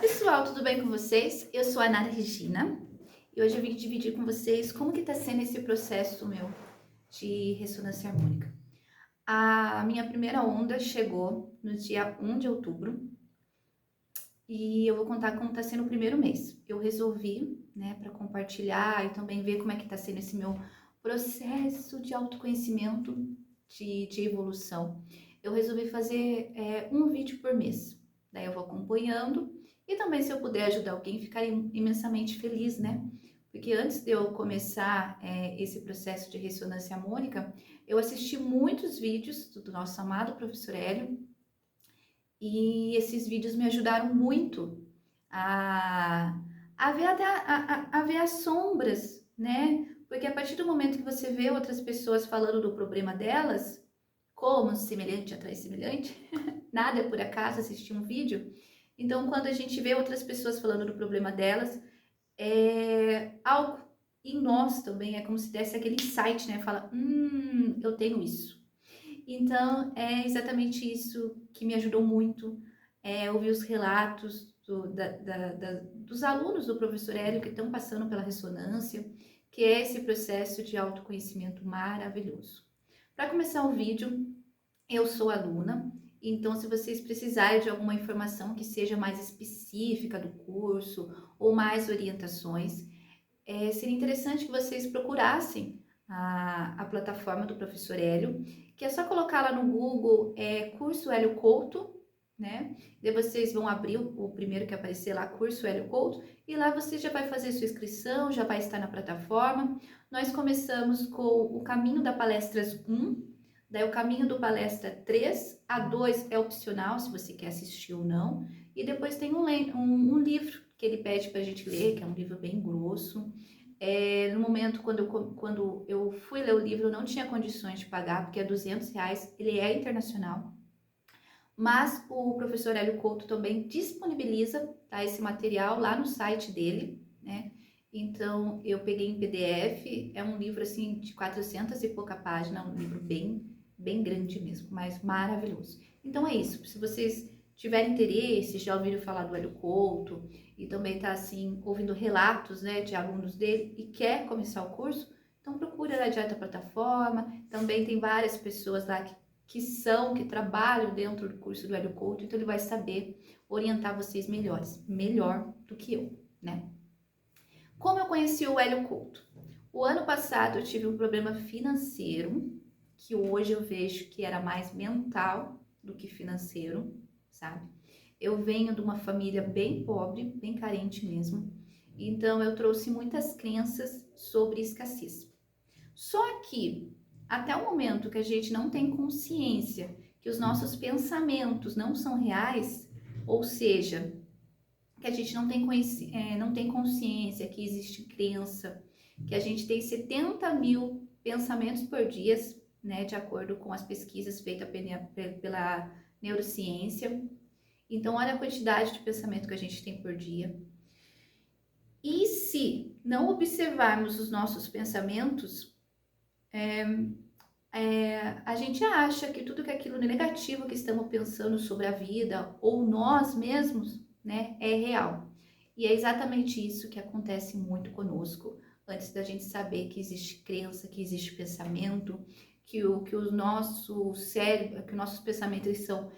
Pessoal, tudo bem com vocês? Eu sou a Nara Regina e hoje eu vim dividir com vocês como que tá sendo esse processo meu de ressonância harmônica. A minha primeira onda chegou no dia 1 de outubro e eu vou contar como tá sendo o primeiro mês. Eu resolvi, né, para compartilhar e também ver como é que tá sendo esse meu processo de autoconhecimento, de evolução. Eu resolvi fazer um vídeo por mês. Daí eu vou acompanhando e também, se eu puder ajudar alguém, ficaria imensamente feliz, né? Porque antes de eu começar esse processo de ressonância harmônica, eu assisti muitos vídeos do nosso amado professor Hélio e esses vídeos me ajudaram muito a, a ver até a ver as sombras, né? Porque a partir do momento que você vê outras pessoas falando do problema delas, como semelhante atrai semelhante, nada é por acaso assistir um vídeo. Então, quando a gente vê outras pessoas falando do problema delas, é algo em nós também, é como se desse aquele insight, né? Fala, eu tenho isso. Então, é exatamente isso que me ajudou muito, ouvir os relatos dos alunos do professor Hélio que estão passando pela ressonância, que é esse processo de autoconhecimento maravilhoso. Para começar o vídeo, eu sou aluna, então se vocês precisarem de alguma informação que seja mais específica do curso ou mais orientações, seria interessante que vocês procurassem a plataforma do professor Hélio, que é só colocar lá no Google curso Hélio Couto, né? Daí vocês vão abrir o primeiro que aparecer lá, curso Hélio Couto, e lá você já vai fazer sua inscrição, já vai estar na plataforma. Nós começamos com o caminho da palestras 1, daí o caminho do palestra 3, a 2 é opcional, se você quer assistir ou não, e depois tem um livro que ele pede para a gente ler, que é um livro bem grosso. No momento, quando eu fui ler o livro, eu não tinha condições de pagar, porque é R$ 200, ele é internacional. Mas o professor Hélio Couto também disponibiliza, tá, esse material lá no site dele, né? Então, eu peguei em PDF, é um livro, assim, de 400 e pouca páginas, um livro bem grande mesmo, mas maravilhoso. Então, é isso. Se vocês tiverem interesse, já ouviram falar do Hélio Couto e também tá, assim, ouvindo relatos, né, de alunos dele e quer começar o curso, então procura lá direto a plataforma. Também tem várias pessoas lá que trabalham dentro do curso do Hélio Couto, então ele vai saber orientar vocês melhor do que eu, né? Como eu conheci o Hélio Couto? O ano passado eu tive um problema financeiro, que hoje eu vejo que era mais mental do que financeiro, sabe? Eu venho de uma família bem pobre, bem carente mesmo, então eu trouxe muitas crenças sobre escassez. Só que até o momento que a gente não tem consciência que os nossos pensamentos não são reais, ou seja, que a gente não tem consciência que existe crença, que a gente tem 70 mil pensamentos por dia, né, de acordo com as pesquisas feitas pela neurociência. Então, olha a quantidade de pensamento que a gente tem por dia. E se não observarmos os nossos pensamentos, a gente acha que tudo que aquilo negativo que estamos pensando sobre a vida ou nós mesmos, né, é real. E é exatamente isso que acontece muito conosco, antes da gente saber que existe crença, que existe pensamento, que o nosso cérebro, que nossos pensamentos são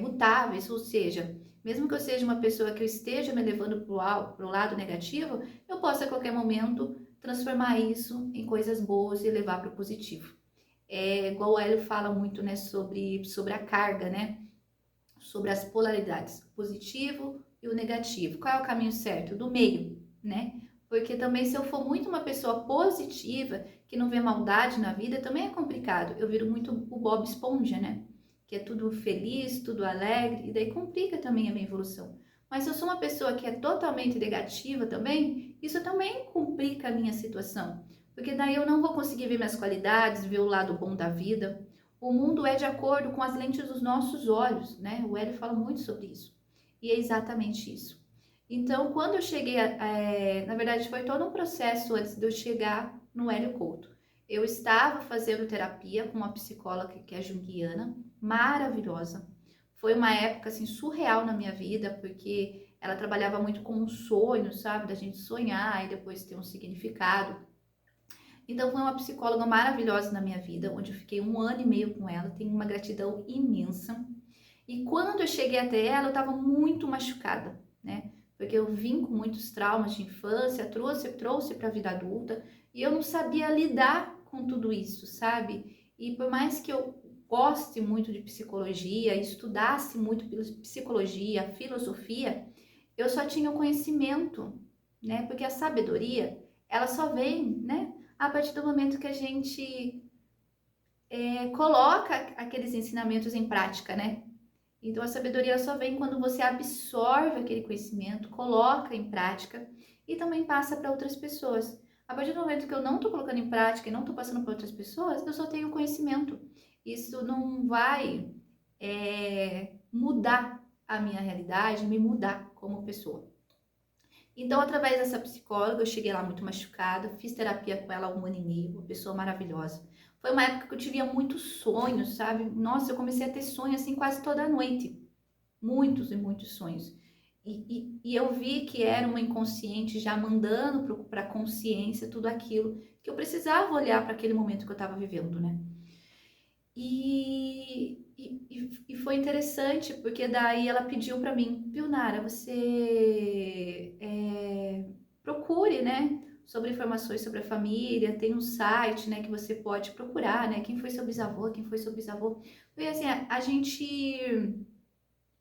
mutáveis, ou seja, mesmo que eu seja uma pessoa que eu esteja me levando para o lado negativo, eu posso a qualquer momento transformar isso em coisas boas e levar para o positivo. Igual o Hélio fala muito, né, sobre a carga, né, sobre as polaridades, o positivo e o negativo. Qual é o caminho certo? Do meio, né? Porque também se eu for muito uma pessoa positiva, que não vê maldade na vida, também é complicado. Eu viro muito o Bob Esponja, né? Que é tudo feliz, tudo alegre, e daí complica também a minha evolução. Mas se eu sou uma pessoa que é totalmente negativa também, isso também complica a minha situação. Porque daí eu não vou conseguir ver minhas qualidades, ver o lado bom da vida. O mundo é de acordo com as lentes dos nossos olhos, né? O Hélio fala muito sobre isso. E é exatamente isso. Então, quando eu cheguei, na verdade, foi todo um processo antes de eu chegar no Hélio Couto. Eu estava fazendo terapia com uma psicóloga que é junguiana, maravilhosa, Foi uma época, assim, surreal na minha vida, porque ela trabalhava muito com um sonho, sabe? Da gente sonhar e depois ter um significado. Então, foi uma psicóloga maravilhosa na minha vida, onde eu fiquei 1 ano e meio com ela, tenho uma gratidão imensa. E quando eu cheguei até ela, eu estava muito machucada, né? Porque eu vim com muitos traumas de infância, trouxe para a vida adulta, e eu não sabia lidar com tudo isso, sabe? E por mais que eu goste muito de psicologia, estudasse muito psicologia, filosofia, eu só tinha o conhecimento, né? Porque a sabedoria, ela só vem, né? A partir do momento que a gente coloca aqueles ensinamentos em prática, né? Então a sabedoria só vem quando você absorve aquele conhecimento, coloca em prática e também passa para outras pessoas. A partir do momento que eu não estou colocando em prática e não estou passando para outras pessoas, eu só tenho conhecimento. Isso não vai mudar a minha realidade, me mudar como pessoa. Então, através dessa psicóloga, eu cheguei lá muito machucada, fiz terapia com ela há 1 ano e meio, uma pessoa maravilhosa. Foi uma época que eu tive muitos sonhos, sabe? Nossa, eu comecei a ter sonhos assim quase toda noite. Muitos e muitos sonhos. E eu vi que era uma inconsciente já mandando para a consciência tudo aquilo que eu precisava olhar para aquele momento que eu estava vivendo, né? E foi interessante, porque daí ela pediu para mim, viu, Nara, você procure, né, sobre informações sobre a família, tem um site, né, que você pode procurar, né, quem foi seu bisavô, quem foi seu bisavô. Porque assim, a gente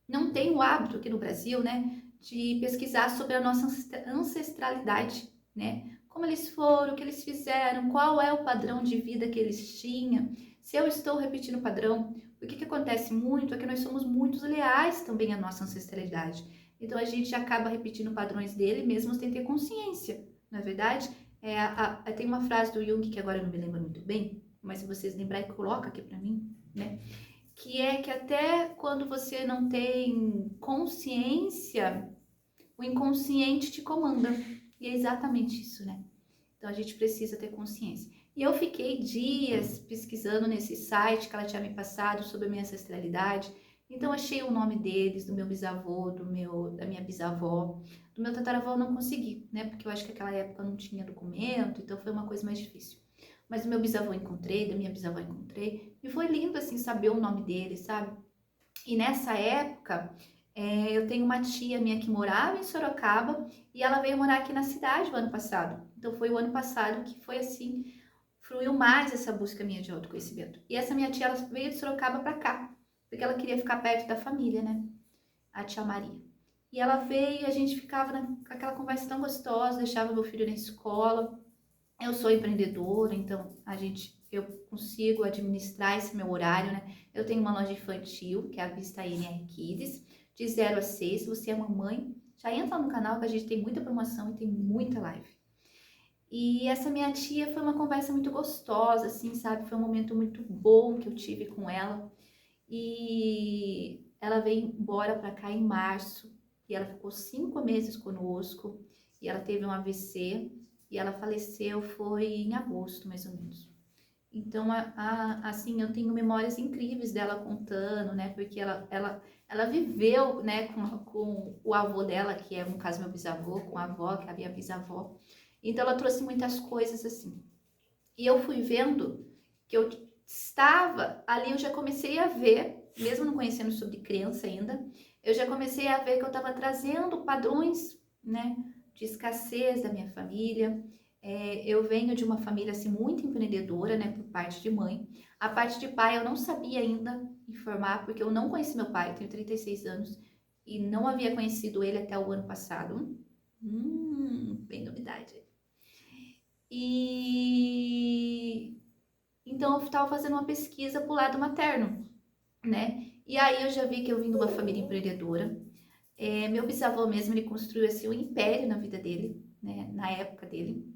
não tem o hábito aqui no Brasil, né, de pesquisar sobre a nossa ancestralidade, né? Como eles foram, o que eles fizeram, qual é o padrão de vida que eles tinham, se eu estou repetindo o padrão. O que acontece muito é que nós somos muito leais também à nossa ancestralidade. Então a gente acaba repetindo padrões dele mesmo sem ter consciência, não é verdade? Tem uma frase do Jung que agora eu não me lembro muito bem, mas se vocês lembrarem, coloca aqui para mim, né? Que é que até quando você não tem consciência, o inconsciente te comanda. E é exatamente isso, né? Então a gente precisa ter consciência. E eu fiquei dias pesquisando nesse site que ela tinha me passado sobre a minha ancestralidade. Então achei o nome deles, do meu bisavô, da minha bisavó, do meu tataravô eu não consegui, né? Porque eu acho que naquela época não tinha documento, então foi uma coisa mais difícil. Mas do meu bisavô encontrei, da minha bisavó encontrei, e foi lindo assim saber o nome dele, sabe? E nessa época, eu tenho uma tia minha que morava em Sorocaba e ela veio morar aqui na cidade o ano passado. Então foi o ano passado que foi assim, fluiu mais essa busca minha de autoconhecimento. E essa minha tia, ela veio de Sorocaba para cá, porque ela queria ficar perto da família, né? A tia Maria. E ela veio e a gente ficava com aquela conversa tão gostosa, deixava meu filho na escola. Eu sou empreendedora, então eu consigo administrar esse meu horário, né? Eu tenho uma loja infantil, que é a Vista NR Kids, de 0 a 6. Se você é mamãe, já entra no canal que a gente tem muita promoção e tem muita live. E essa minha tia foi uma conversa muito gostosa, assim, sabe? Foi um momento muito bom que eu tive com ela. E ela veio embora para cá em março e ela ficou 5 meses conosco e ela teve um AVC e ela faleceu foi em agosto, mais ou menos. Então, assim, eu tenho memórias incríveis dela contando, né? Porque ela viveu, né, com o avô dela, que é, no caso, meu bisavô, com a avó, que é a minha bisavó. Então, ela trouxe muitas coisas, assim. E eu fui vendo que eu estava ali, eu já comecei a ver, mesmo não conhecendo sobre criança ainda, eu já comecei a ver que eu estava trazendo padrões, né, de escassez da minha família. Eu venho de uma família assim muito empreendedora, né, por parte de mãe. A parte de pai eu não sabia ainda informar, porque eu não conheci meu pai, eu tenho 36 anos e não havia conhecido ele até o ano passado. Bem novidade. E então eu estava fazendo uma pesquisa pro lado materno, né? E aí eu já vi que eu vim de uma família empreendedora. Meu bisavô mesmo, ele construiu assim um império na vida dele, né? Na época dele.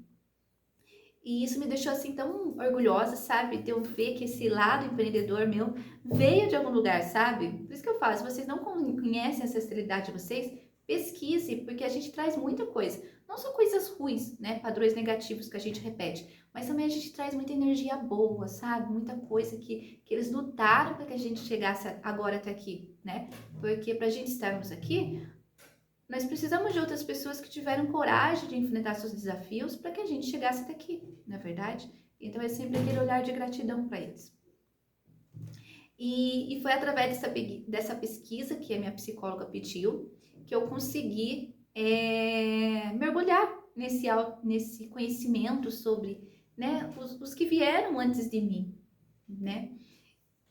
E isso me deixou assim tão orgulhosa, sabe? De eu ver que esse lado empreendedor meu veio de algum lugar, sabe? Por isso que eu falo, se vocês não conhecem a ancestralidade de vocês, pesquise, porque a gente traz muita coisa. Não só coisas ruins, né? Padrões negativos que a gente repete, mas também a gente traz muita energia boa, sabe? Muita coisa que eles lutaram para que a gente chegasse agora até aqui, né? Porque para a gente estarmos aqui, nós precisamos de outras pessoas que tiveram coragem de enfrentar seus desafios para que a gente chegasse até aqui, não é verdade? Então é sempre aquele olhar de gratidão para eles. E foi através dessa pesquisa que a minha psicóloga pediu que eu consegui mergulhar nesse conhecimento sobre, né, os que vieram antes de mim, né?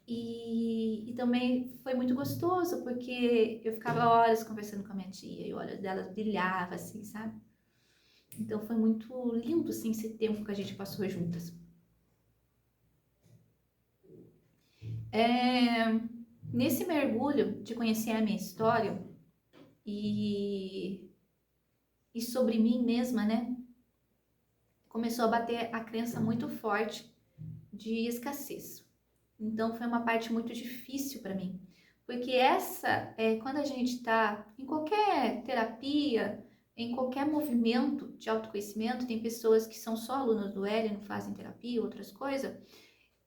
E também foi muito gostoso, porque eu ficava horas conversando com a minha tia e o olho dela brilhava, assim, sabe? Então foi muito lindo, assim, esse tempo que a gente passou juntas. Nesse mergulho de conhecer a minha história e sobre mim mesma, né? Começou a bater a crença muito forte de escassez. Então foi uma parte muito difícil para mim, porque quando a gente está em qualquer terapia, em qualquer movimento de autoconhecimento, tem pessoas que são só alunas do L, não fazem terapia, outras coisas,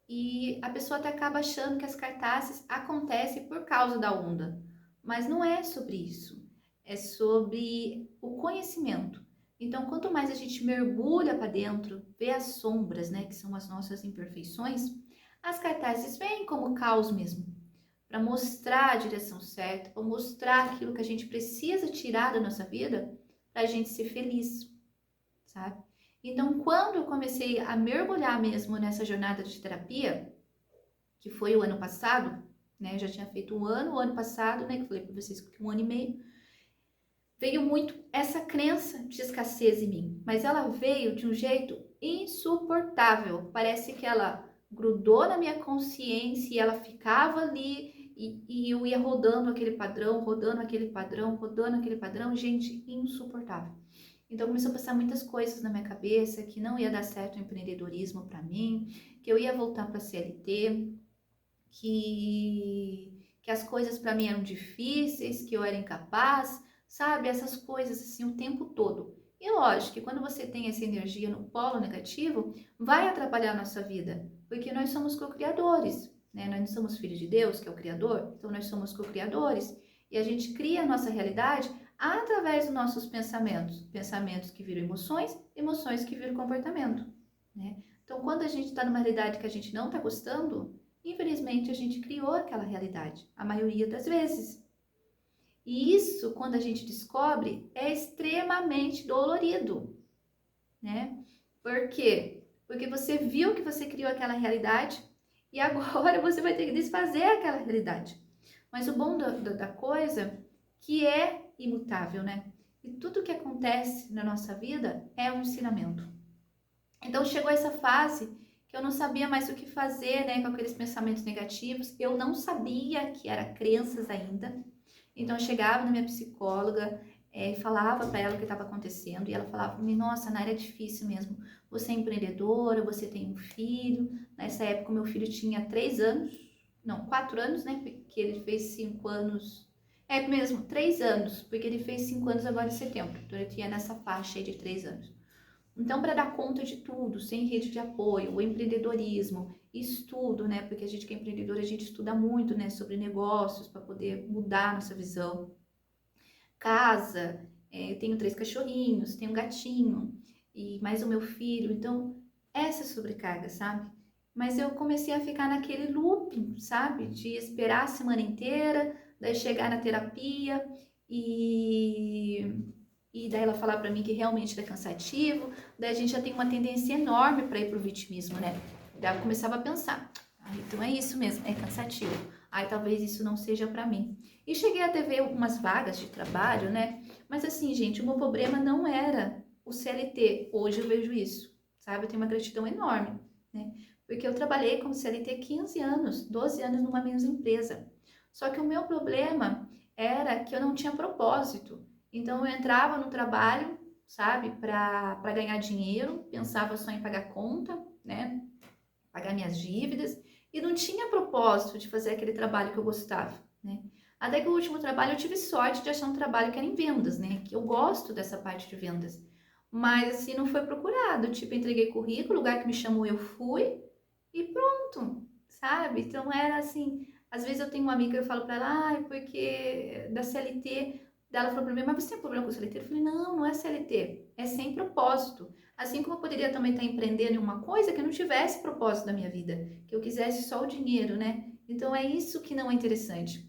e a pessoa até acaba achando que as cartazes acontecem por causa da onda, mas não é sobre isso, é sobre o conhecimento. Então, quanto mais a gente mergulha para dentro, vê as sombras, né, que são as nossas imperfeições, as cartazes vêm como caos mesmo, para mostrar a direção certa, para mostrar aquilo que a gente precisa tirar da nossa vida para a gente ser feliz, sabe? Então, quando eu comecei a mergulhar mesmo nessa jornada de terapia, que foi o ano passado, né? Eu já tinha feito um ano, o ano passado, né? Que eu falei para vocês que um ano e meio, veio muito essa crença de escassez em mim, mas ela veio de um jeito insuportável. Parece que ela grudou na minha consciência e ela ficava ali e eu ia rodando aquele padrão, rodando aquele padrão, rodando aquele padrão, gente, insuportável. Então começou a passar muitas coisas na minha cabeça, que não ia dar certo o empreendedorismo para mim, que eu ia voltar para a CLT, que as coisas para mim eram difíceis, que eu era incapaz, sabe? Essas coisas assim o tempo todo. E lógico que quando você tem essa energia no polo negativo, vai atrapalhar a nossa vida, porque nós somos co-criadores, né? Nós não somos filhos de Deus, que é o Criador, então nós somos co-criadores e a gente cria a nossa realidade através dos nossos pensamentos, pensamentos que viram emoções, emoções que viram comportamento, né? Então, quando a gente está numa realidade que a gente não está gostando, infelizmente a gente criou aquela realidade, a maioria das vezes. E isso, quando a gente descobre, é extremamente dolorido, né? Por quê? Porque você viu que você criou aquela realidade e agora você vai ter que desfazer aquela realidade. Mas o bom da coisa que é imutável, né? E tudo que acontece na nossa vida é um ensinamento. Então chegou essa fase que eu não sabia mais o que fazer, né, com aqueles pensamentos negativos. Eu não sabia que era crenças ainda. Então eu chegava na minha psicóloga, falava para ela o que estava acontecendo e ela falava para mim: nossa, Nara, é difícil mesmo. Você é empreendedora, você tem um filho. Nessa época meu filho tinha 3 anos, não, 4 anos, né? Porque ele fez 5 anos. É mesmo, 3 anos, porque ele fez 5 anos agora em setembro. Então ele tinha nessa faixa aí de 3 anos. Então, para dar conta de tudo, sem rede de apoio, o empreendedorismo, estudo, né? Porque a gente que é empreendedor, a gente estuda muito, né? Sobre negócios, para poder mudar a nossa visão. Casa, eu tenho 3 cachorrinhos, tenho um gatinho, e mais o meu filho. Então, essa sobrecarga, sabe? Mas eu comecei a ficar naquele looping, sabe? De esperar a semana inteira, daí chegar na terapia e daí ela falar para mim que realmente é cansativo, daí a gente já tem uma tendência enorme para ir pro vitimismo, né? Daí eu começava a pensar, então é isso mesmo, é cansativo. Talvez isso não seja para mim. E cheguei até ver algumas vagas de trabalho, né? Mas assim, gente, o meu problema não era o CLT. Hoje eu vejo isso, sabe? Eu tenho uma gratidão enorme, né? Porque eu trabalhei como CLT 15 anos, 12 anos numa mesma empresa. Só que o meu problema era que eu não tinha propósito. Então eu entrava no trabalho, sabe, para ganhar dinheiro, pensava só em pagar conta, né, pagar minhas dívidas e não tinha propósito de fazer aquele trabalho que eu gostava, né. Até que o último trabalho eu tive sorte de achar um trabalho que era em vendas, né, que eu gosto dessa parte de vendas. Mas assim não foi procurado, tipo, entreguei currículo, o lugar que me chamou eu fui e pronto, sabe? Então era assim, Às vezes eu tenho uma amiga, eu falo pra ela, ah, é porque da CLT, ela falou pra mim, mas você tem problema com CLT? Eu falei, não, não é CLT, é sem propósito. Assim como eu poderia também estar empreendendo em uma coisa que eu não tivesse propósito na minha vida, que eu quisesse só o dinheiro, né? Então é isso que não é interessante.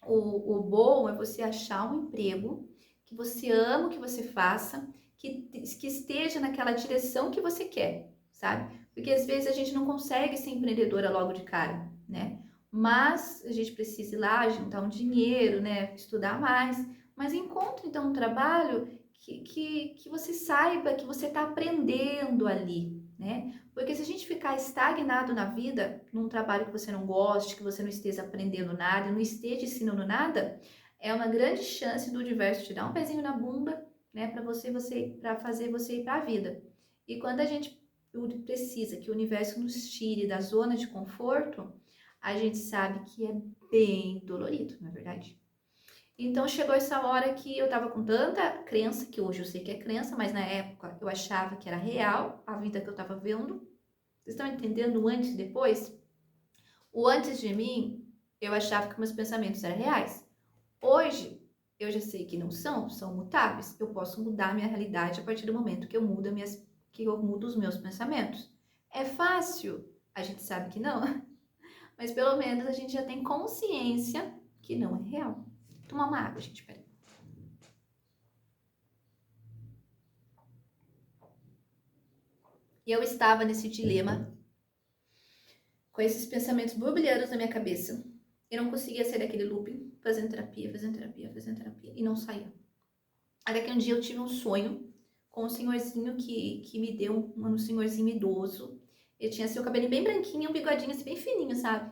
O bom é você achar um emprego que você ama o que você faça, que esteja naquela direção que você quer, sabe? Porque às vezes a gente não consegue ser empreendedora logo de cara, né? Mas a gente precisa ir lá, juntar um dinheiro, né? Estudar mais. Mas encontre então um trabalho que você saiba que você está aprendendo ali, né? Porque se a gente ficar estagnado na vida, num trabalho que você não goste, que você não esteja aprendendo nada, não esteja ensinando nada, é uma grande chance do universo te dar um pezinho na bunda, né, para fazer você ir para a vida. E quando a gente precisa que o universo nos tire da zona de conforto, a gente sabe que é bem dolorido, não é verdade? Então chegou essa hora que eu tava com tanta crença, que hoje eu sei que é crença, mas na época eu achava que era real a vida que eu tava vendo. Vocês estão entendendo o antes e depois? O antes de mim, eu achava que meus pensamentos eram reais. Hoje, eu já sei que não são, são mutáveis. Eu posso mudar a minha realidade a partir do momento que eu mudo os meus pensamentos. É fácil? A gente sabe que não, mas pelo menos a gente já tem consciência que não é real. Tomar uma água, gente, peraí. E eu estava nesse dilema, com esses pensamentos borbulhando na minha cabeça. Eu não conseguia sair daquele looping, fazendo terapia, fazendo terapia, fazendo terapia, e não saía. Até que um dia eu tive um sonho com um senhorzinho que me deu, um senhorzinho idoso. Ele tinha seu cabelinho bem branquinho, um bigodinho assim, bem fininho, sabe?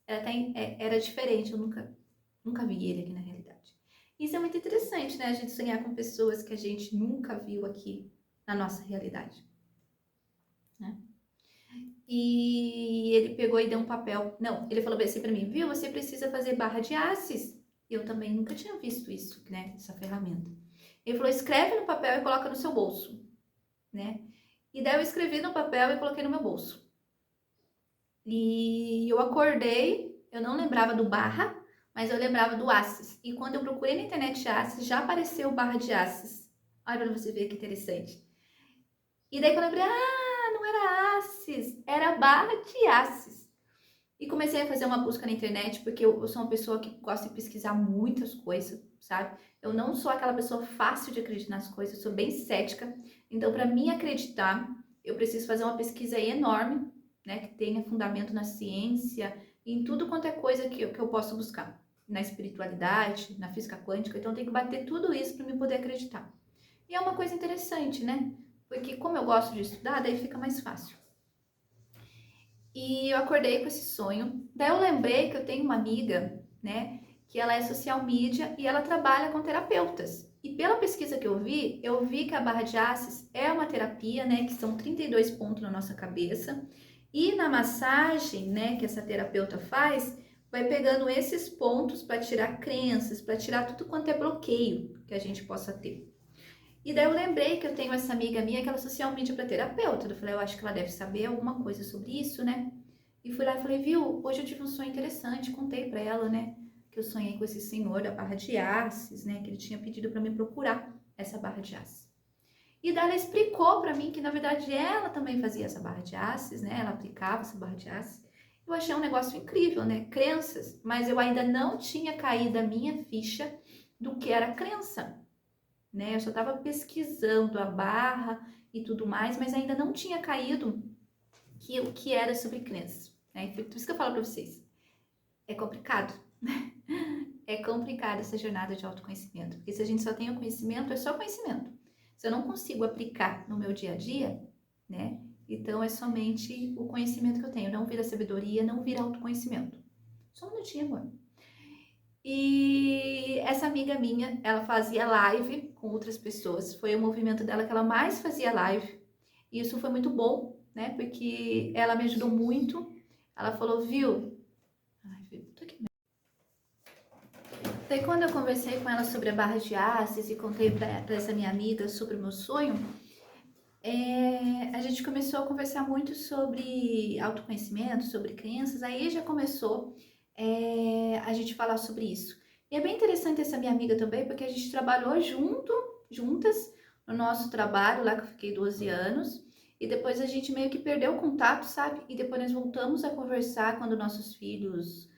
Era diferente, eu nunca vi ele aqui na realidade. Isso é muito interessante, né? A gente sonhar com pessoas que a gente nunca viu aqui na nossa realidade, né? E ele pegou e deu um papel. Não, ele falou assim pra mim, viu, você precisa fazer barra de aces. Eu também nunca tinha visto isso, né? Essa ferramenta. Ele falou, escreve no papel e coloca no seu bolso, né? E daí eu escrevi no papel e coloquei no meu bolso. E eu acordei, eu não lembrava do barra, mas eu lembrava do aces. E quando eu procurei na internet aces, já apareceu barra de aces. Olha pra você ver que interessante. E daí que eu lembrei, não era aces, era barra de aces. E comecei a fazer uma busca na internet, porque eu sou uma pessoa que gosta de pesquisar muitas coisas, sabe? Eu não sou aquela pessoa fácil de acreditar nas coisas, eu sou bem cética. Então, para mim acreditar, eu preciso fazer uma pesquisa enorme, né? Que tenha fundamento na ciência, em tudo quanto é coisa que eu posso buscar. Na espiritualidade, na física quântica. Então, eu tenho que bater tudo isso para me poder acreditar. E é uma coisa interessante, né? Porque como eu gosto de estudar, daí fica mais fácil. E eu acordei com esse sonho. Daí eu lembrei que eu tenho uma amiga, né, que ela é social media e ela trabalha com terapeutas. E pela pesquisa que eu vi que a barra de aces é uma terapia, né, que são 32 pontos na nossa cabeça. E na massagem, né, que essa terapeuta faz, vai pegando esses pontos para tirar crenças, para tirar tudo quanto é bloqueio que a gente possa ter. E daí eu lembrei que eu tenho essa amiga minha que ela é social media para terapeuta. Eu falei, eu acho que ela deve saber alguma coisa sobre isso, né? E fui lá e falei, viu, hoje eu tive um sonho interessante, contei para ela, né? Que eu sonhei com esse senhor da barra de aces, né? Que ele tinha pedido para me procurar essa barra de aces. E daí ela explicou para mim que na verdade ela também fazia essa barra de aces, né? Ela aplicava essa barra de aces. Eu achei um negócio incrível, né? Crenças, mas eu ainda não tinha caído a minha ficha do que era crença, né? Eu só estava pesquisando a barra e tudo mais, mas ainda não tinha caído que o que era sobre crença, né? Por isso que eu falo para vocês, é complicado, né? É complicado essa jornada de autoconhecimento, porque se a gente só tem o conhecimento, é só conhecimento. Se eu não consigo aplicar no meu dia a dia, né? Então é somente o conhecimento que eu tenho, não vira sabedoria, não vira autoconhecimento. Só um minutinho, amor. E essa amiga minha, ela fazia live com outras pessoas. Foi o movimento dela que ela mais fazia live. E isso foi muito bom, né? Porque ela me ajudou muito. Ela falou, viu? Ai, viu? Tô aqui. Daí quando eu conversei com ela sobre a barra de aces e contei pra essa minha amiga sobre o meu sonho, a gente começou a conversar muito sobre autoconhecimento, sobre crenças. Aí já começou a gente falar sobre isso. E é bem interessante essa minha amiga também, porque a gente trabalhou juntas, no nosso trabalho lá que eu fiquei 12 anos, e depois a gente meio que perdeu o contato, sabe? E depois nós voltamos a conversar quando nossos filhos,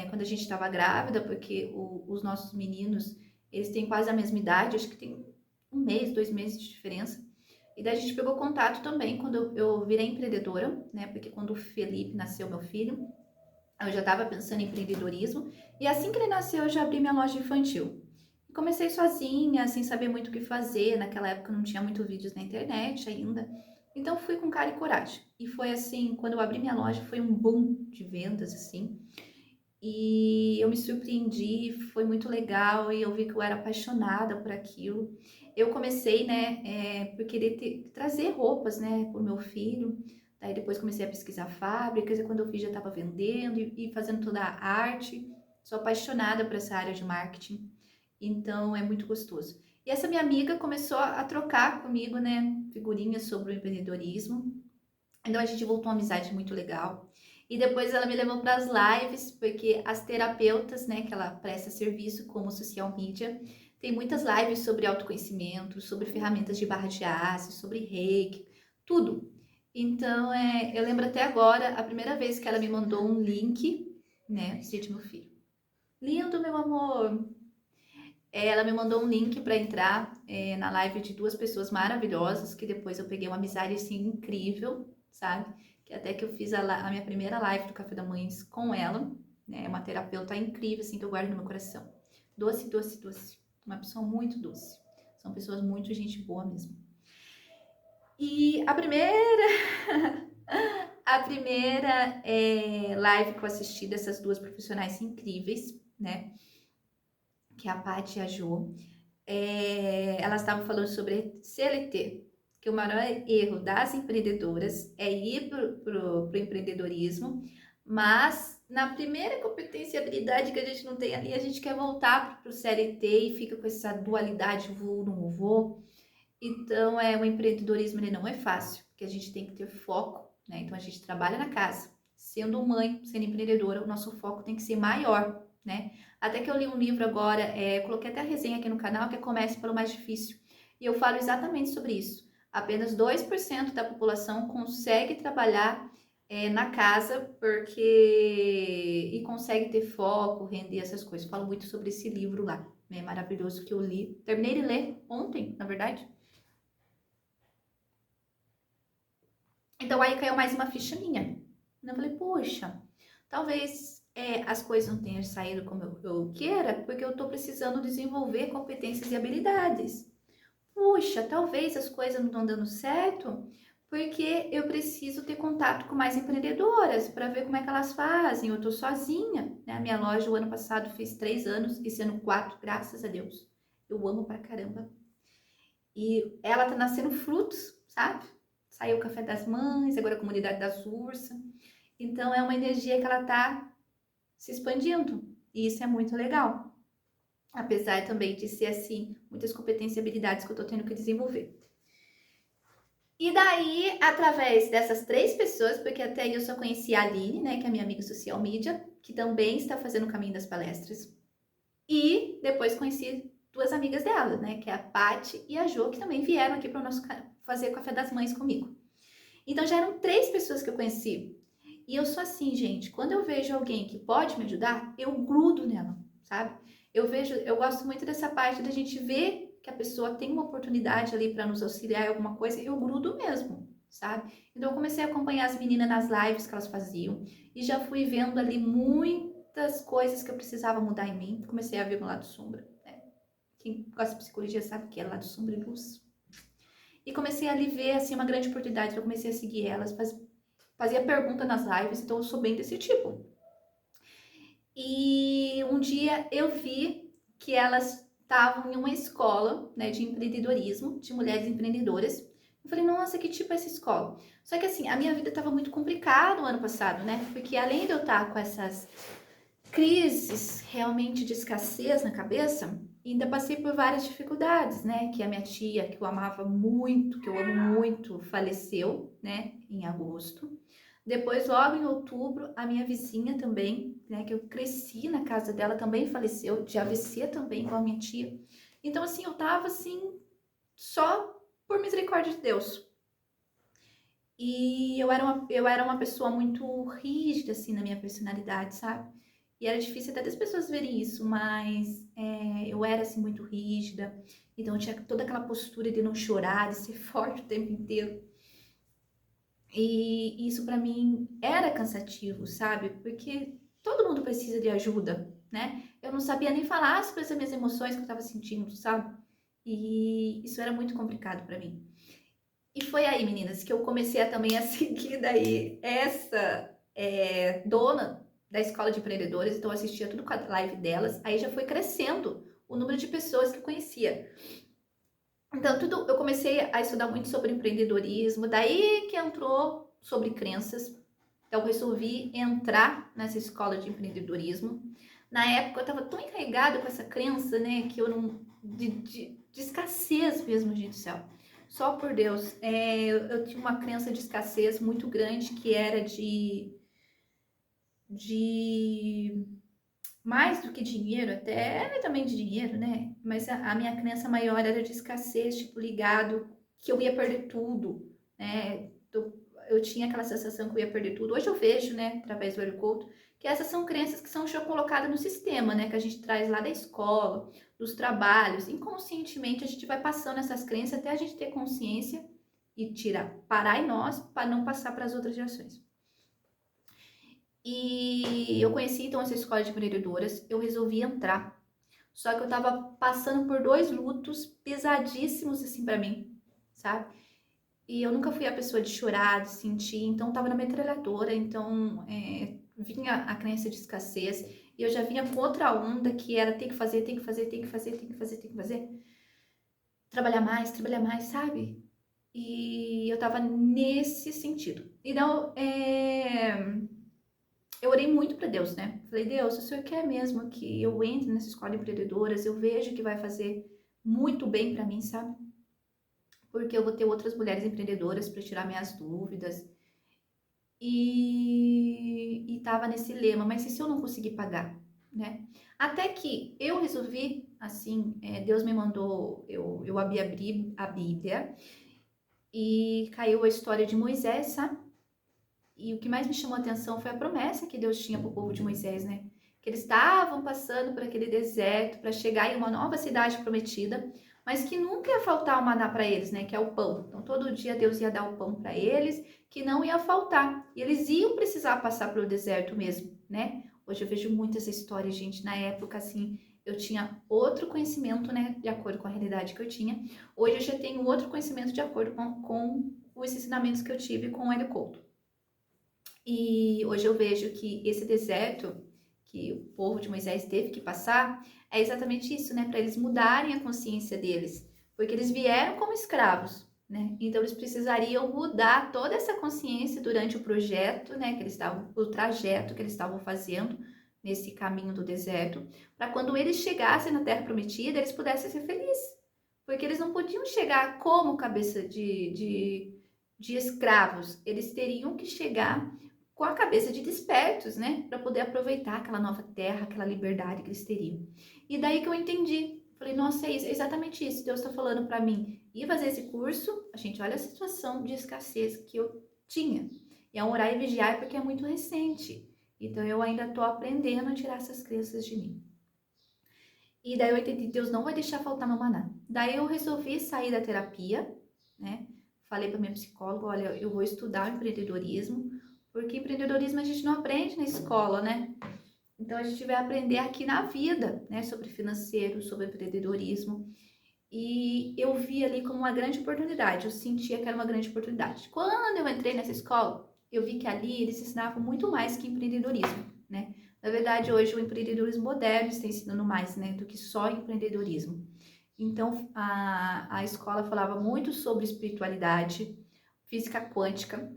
quando a gente estava grávida, porque os nossos meninos, eles têm quase a mesma idade, acho que tem 1 mês, 2 meses de diferença. E daí a gente pegou contato também quando eu virei empreendedora, né? Porque quando o Felipe nasceu, meu filho, eu já estava pensando em empreendedorismo. E assim que ele nasceu, eu já abri minha loja infantil. Comecei sozinha, sem saber muito o que fazer. Naquela época não tinha muito vídeos na internet ainda. Então fui com cara e coragem. E foi assim, quando eu abri minha loja, foi um boom de vendas, assim. E eu me surpreendi, foi muito legal e eu vi que eu era apaixonada por aquilo. Eu comecei, né, por querer trazer roupas, né, para o meu filho. Daí depois comecei a pesquisar fábricas e quando eu vi já estava vendendo e fazendo toda a arte. Sou apaixonada por essa área de marketing, então é muito gostoso. E essa minha amiga começou a trocar comigo, né, figurinhas sobre o empreendedorismo. Então a gente voltou uma amizade muito legal. E depois ela me levou para as lives, porque as terapeutas, né, que ela presta serviço como social media, tem muitas lives sobre autoconhecimento, sobre ferramentas de barra de aço, sobre reiki, tudo. Então, eu lembro até agora, a primeira vez que ela me mandou um link, né, gente, meu filho. Lindo, meu amor! Ela me mandou um link para entrar na live de duas pessoas maravilhosas, que depois eu peguei uma amizade assim incrível, sabe? Que até que eu fiz a minha primeira live do Café da Mães com ela, né? Uma terapeuta incrível, assim, que eu guardo no meu coração. Doce, doce, doce. Uma pessoa muito doce. São pessoas muito gente boa mesmo. E a primeira live que eu assisti dessas duas profissionais incríveis, né? Que é a Paty e a Jo. Elas estavam falando sobre CLT, que o maior erro das empreendedoras é ir pro empreendedorismo, mas na primeira competência e habilidade que a gente não tem ali, a gente quer voltar pro CLT e fica com essa dualidade, vou, não vou. Então, o empreendedorismo ele não é fácil, porque a gente tem que ter foco, né? Então, a gente trabalha na casa. Sendo mãe, sendo empreendedora, o nosso foco tem que ser maior, né? Até que eu li um livro agora, coloquei até a resenha aqui no canal, que é Comece pelo Mais Difícil. E eu falo exatamente sobre isso. Apenas 2% da população consegue trabalhar na casa e consegue ter foco, render essas coisas. Falo muito sobre esse livro lá, né? Maravilhoso que eu li. Terminei de ler ontem, na verdade. Então aí caiu mais uma ficha minha. Eu falei, poxa, talvez as coisas não tenham saído como eu queira, porque eu estou precisando desenvolver competências e habilidades. Puxa, talvez as coisas não estão dando certo, porque eu preciso ter contato com mais empreendedoras para ver como é que elas fazem. Eu estou sozinha, né? A minha loja o ano passado fez 3 anos, esse ano 4, graças a Deus. Eu amo pra caramba. E ela tá nascendo frutos, sabe? Saiu o Café das Mães, agora a Comunidade das Ursas. Então é uma energia que ela tá se expandindo. E isso é muito legal. Apesar também de ser assim, muitas competências e habilidades que eu tô tendo que desenvolver. E daí, através dessas 3 pessoas, porque até aí eu só conheci a Aline, né, que é a minha amiga social media, que também está fazendo o caminho das palestras. E depois conheci 2 amigas dela, né, que é a Paty e a Jo, que também vieram aqui para o nosso fazer o Café das Mães comigo. Então já eram 3 pessoas que eu conheci. E eu sou assim, gente, quando eu vejo alguém que pode me ajudar, eu grudo nela, sabe? Eu gosto muito dessa parte da gente ver que a pessoa tem uma oportunidade ali para nos auxiliar em alguma coisa, eu grudo mesmo, sabe? Então eu comecei a acompanhar as meninas nas lives que elas faziam e já fui vendo ali muitas coisas que eu precisava mudar em mim. Comecei a ver meu lado sombra, né? Quem gosta de psicologia sabe que é lado sombra e luz. E comecei a ali ver assim uma grande oportunidade, eu comecei a seguir elas, fazia pergunta nas lives, então eu sou bem desse tipo. E um dia eu vi que elas estavam em uma escola, né, de empreendedorismo, de mulheres empreendedoras. Eu falei, nossa, que tipo é essa escola? Só que assim, a minha vida estava muito complicada no ano passado, né? Porque além de eu estar com essas crises realmente de escassez na cabeça, ainda passei por várias dificuldades, né? Que a minha tia, que eu amava muito, que eu amo muito, faleceu, né? Em agosto. Depois, logo em outubro, a minha vizinha também né, que eu cresci na casa dela, também faleceu, de AVC também, igual a minha tia. Então, assim, eu tava, assim, só por misericórdia de Deus. E eu era uma pessoa muito rígida, assim, na minha personalidade, sabe? E era difícil até das pessoas verem isso, mas eu era, assim, muito rígida. Então, eu tinha toda aquela postura de não chorar, de ser forte o tempo inteiro. E isso pra mim era cansativo, sabe? Porque todo mundo precisa de ajuda, né? Eu não sabia nem falar sobre as minhas emoções que eu tava sentindo, sabe? E isso era muito complicado pra mim. E foi aí, meninas, que eu comecei a, também a seguir daí essa dona da escola de empreendedores, então eu assistia tudo com a live delas, aí já foi crescendo o número de pessoas que eu conhecia. Então, tudo, eu comecei a estudar muito sobre empreendedorismo, daí que entrou sobre crenças. Então, eu resolvi entrar nessa escola de empreendedorismo. Na época, eu estava tão encarregada com essa crença, né, que eu não. De escassez mesmo, gente do céu. Só por Deus. Eu tinha uma crença de escassez muito grande, que era de mais do que dinheiro, até também de dinheiro, né? Mas a minha crença maior era de escassez, tipo, ligado que eu ia perder tudo, né? Eu tinha aquela sensação que eu ia perder tudo. Hoje eu vejo, né, através do Heliculto, que essas são crenças que são já colocadas no sistema, né? Que a gente traz lá da escola, dos trabalhos. Inconscientemente a gente vai passando essas crenças até a gente ter consciência e tirar, parar em nós para não passar para as outras gerações. E eu conheci então essa escola de empreendedoras, eu resolvi entrar. Só que eu tava passando por dois lutos pesadíssimos assim para mim, sabe? E eu nunca fui a pessoa de chorar, de sentir, então tava na metralhadora, então vinha a crença de escassez e eu já vinha com outra onda que era tem que fazer, tem que fazer, tem que fazer, tem que fazer, tem que fazer. Trabalhar mais, sabe? E eu tava nesse sentido. Então, eu orei muito para Deus, né? Falei, Deus, se o Senhor quer mesmo que eu entre nessa escola de empreendedoras, eu vejo que vai fazer muito bem para mim, sabe? Porque eu vou ter outras mulheres empreendedoras para tirar minhas dúvidas. E tava nesse lema, mas e se eu não conseguir pagar, né? Até que eu resolvi, assim, Deus me mandou, eu abri a Bíblia e caiu a história de Moisés, sabe? E o que mais me chamou a atenção foi a promessa que Deus tinha para o povo de Moisés, né? Que eles estavam passando por aquele deserto para chegar em uma nova cidade prometida, mas que nunca ia faltar o maná para eles, né? Que é o pão. Então todo dia Deus ia dar o pão para eles, que não ia faltar. E eles iam precisar passar pelo deserto mesmo, né? Hoje eu vejo muitas histórias, gente. Na época, assim, eu tinha outro conhecimento, né? De acordo com a realidade que eu tinha. Hoje eu já tenho outro conhecimento de acordo com os ensinamentos que eu tive com o Hélio Couto. E hoje eu vejo que esse deserto que o povo de Moisés teve que passar é exatamente isso, né? Para eles mudarem a consciência deles, porque eles vieram como escravos, né? Então eles precisariam mudar toda essa consciência durante o projeto, né? Que eles estavam, o trajeto que eles estavam fazendo nesse caminho do deserto, para quando eles chegassem na Terra Prometida, eles pudessem ser felizes, porque eles não podiam chegar como cabeça de escravos, eles teriam que chegar com a cabeça de despertos, né? Para poder aproveitar aquela nova terra, aquela liberdade que eles teriam. E daí que eu entendi. Falei, nossa, é isso, é exatamente isso. Deus está falando para mim ir fazer esse curso. A gente olha a situação de escassez que eu tinha. E é um orar e vigiar porque é muito recente. Então eu ainda estou aprendendo a tirar essas crenças de mim. E daí eu entendi, Deus não vai deixar faltar meu maná. Daí eu resolvi sair da terapia, né? Falei para minha psicóloga, olha, eu vou estudar empreendedorismo, porque empreendedorismo a gente não aprende na escola, né? Então a gente vai aprender aqui na vida, né? Sobre financeiro, sobre empreendedorismo. E eu vi ali como uma grande oportunidade, eu sentia que era uma grande oportunidade. Quando eu entrei nessa escola, eu vi que ali eles ensinavam muito mais que empreendedorismo, né? Na verdade, hoje o empreendedorismo moderno está ensinando mais, né, do que só empreendedorismo. Então, a escola falava muito sobre espiritualidade, física quântica,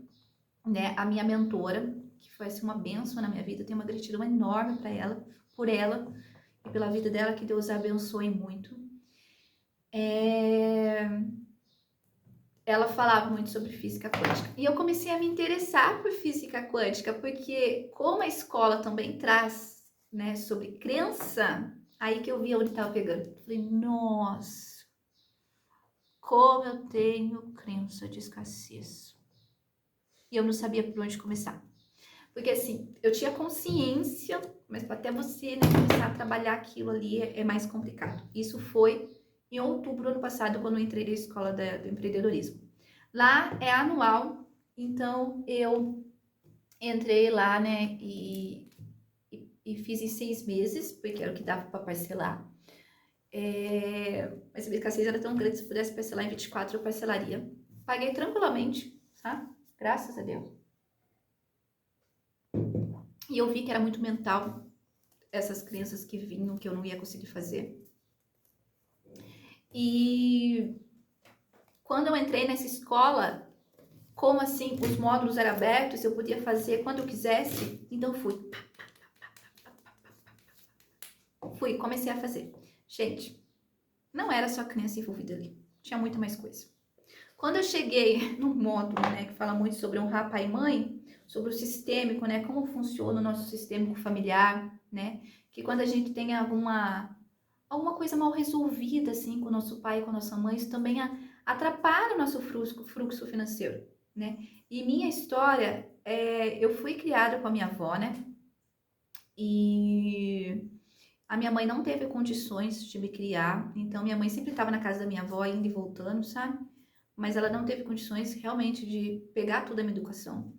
né? A minha mentora, que foi assim, uma bênção na minha vida, eu tenho uma gratidão enorme para ela, por ela e pela vida dela, que Deus a abençoe muito. ela falava muito sobre física quântica. E eu comecei a me interessar por física quântica, porque como a escola também traz, né, sobre crença, aí que eu vi onde estava pegando. Falei, nossa, como eu tenho crença de escassez. E eu não sabia por onde começar. Porque assim, eu tinha consciência, mas até você, né, começar a trabalhar aquilo ali é mais complicado. Isso foi em outubro do ano passado, quando eu entrei na escola do empreendedorismo. Lá é anual, então eu entrei lá, né, e fiz em 6 meses, porque era o que dava para parcelar. Mas a minha escassez era tão grande, se pudesse parcelar em 24, eu parcelaria. Paguei tranquilamente, sabe? Graças a Deus. E eu vi que era muito mental, essas crenças que vinham, que eu não ia conseguir fazer. E quando eu entrei nessa escola, como assim, os módulos eram abertos, eu podia fazer quando eu quisesse, então fui. Comecei a fazer. Gente, não era só crença envolvida ali, tinha muito mais coisa. Quando eu cheguei no módulo, né, que fala muito sobre honrar pai e mãe, sobre o sistêmico, né, como funciona o nosso sistêmico familiar, né, que quando a gente tem alguma coisa mal resolvida, assim, com o nosso pai e com a nossa mãe, isso também atrapalha o nosso fluxo financeiro, né. E minha história, eu fui criada com a minha avó, né, e a minha mãe não teve condições de me criar, então minha mãe sempre estava na casa da minha avó, indo e voltando, sabe? Mas ela não teve condições realmente de pegar toda a minha educação.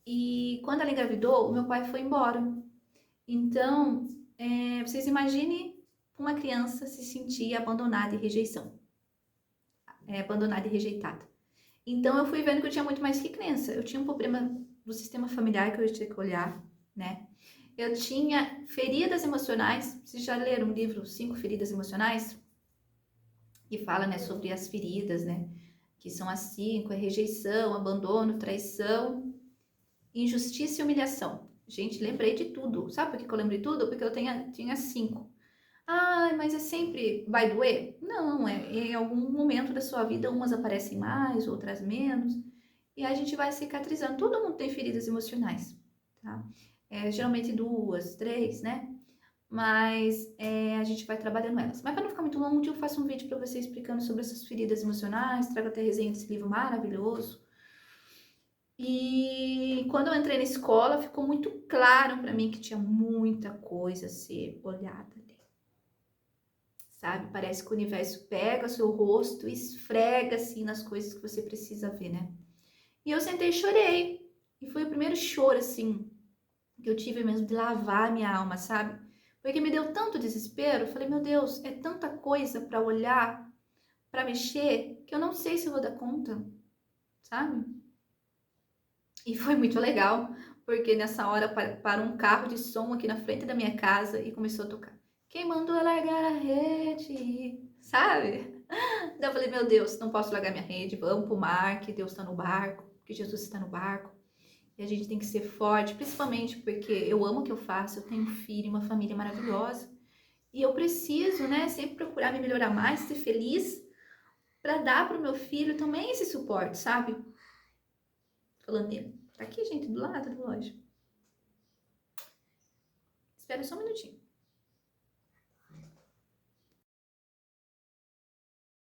E quando ela engravidou, o meu pai foi embora. Então, vocês imaginem uma criança se sentir abandonada e rejeição. Abandonada e rejeitada. Então, eu fui vendo que eu tinha muito mais que crença. Eu tinha um problema do sistema familiar que eu tinha que olhar, né? Eu tinha feridas emocionais. Vocês já leram o livro 5 Feridas Emocionais? Que fala, né, sobre as feridas, né? Que são as 5, rejeição, abandono, traição, injustiça e humilhação. Gente, lembrei de tudo. Sabe por que eu lembrei de tudo? Porque eu tinha 5. Ah, mas é sempre vai doer? Não, em algum momento da sua vida umas aparecem mais, outras menos. E a gente vai cicatrizando. Todo mundo tem feridas emocionais, tá? Geralmente 2, 3, né? Mas a gente vai trabalhando elas. Mas para não ficar muito longo, um dia eu faço um vídeo para você explicando sobre essas feridas emocionais, trago até resenha desse livro maravilhoso. E quando eu entrei na escola, ficou muito claro para mim que tinha muita coisa a ser olhada ali. Sabe? Parece que o universo pega o seu rosto e esfrega assim nas coisas que você precisa ver, né? E eu sentei e chorei. E foi o primeiro choro, assim, que eu tive mesmo de lavar a minha alma, sabe? Porque me deu tanto desespero. Eu falei, meu Deus, é tanta coisa para olhar, para mexer, que eu não sei se eu vou dar conta, sabe? E foi muito legal, porque nessa hora parou um carro de som aqui na frente da minha casa e começou a tocar. Quem mandou eu largar a rede, sabe? Daí eu falei, meu Deus, não posso largar minha rede, vamos pro mar, que Deus está no barco, que Jesus está no barco. E a gente tem que ser forte, principalmente porque eu amo o que eu faço, eu tenho um filho, uma família maravilhosa. E eu preciso, né, sempre procurar me melhorar mais, ser feliz, para dar pro meu filho também esse suporte, sabe? Falando dele. Tá aqui, gente, do lado da loja. Espera só um minutinho.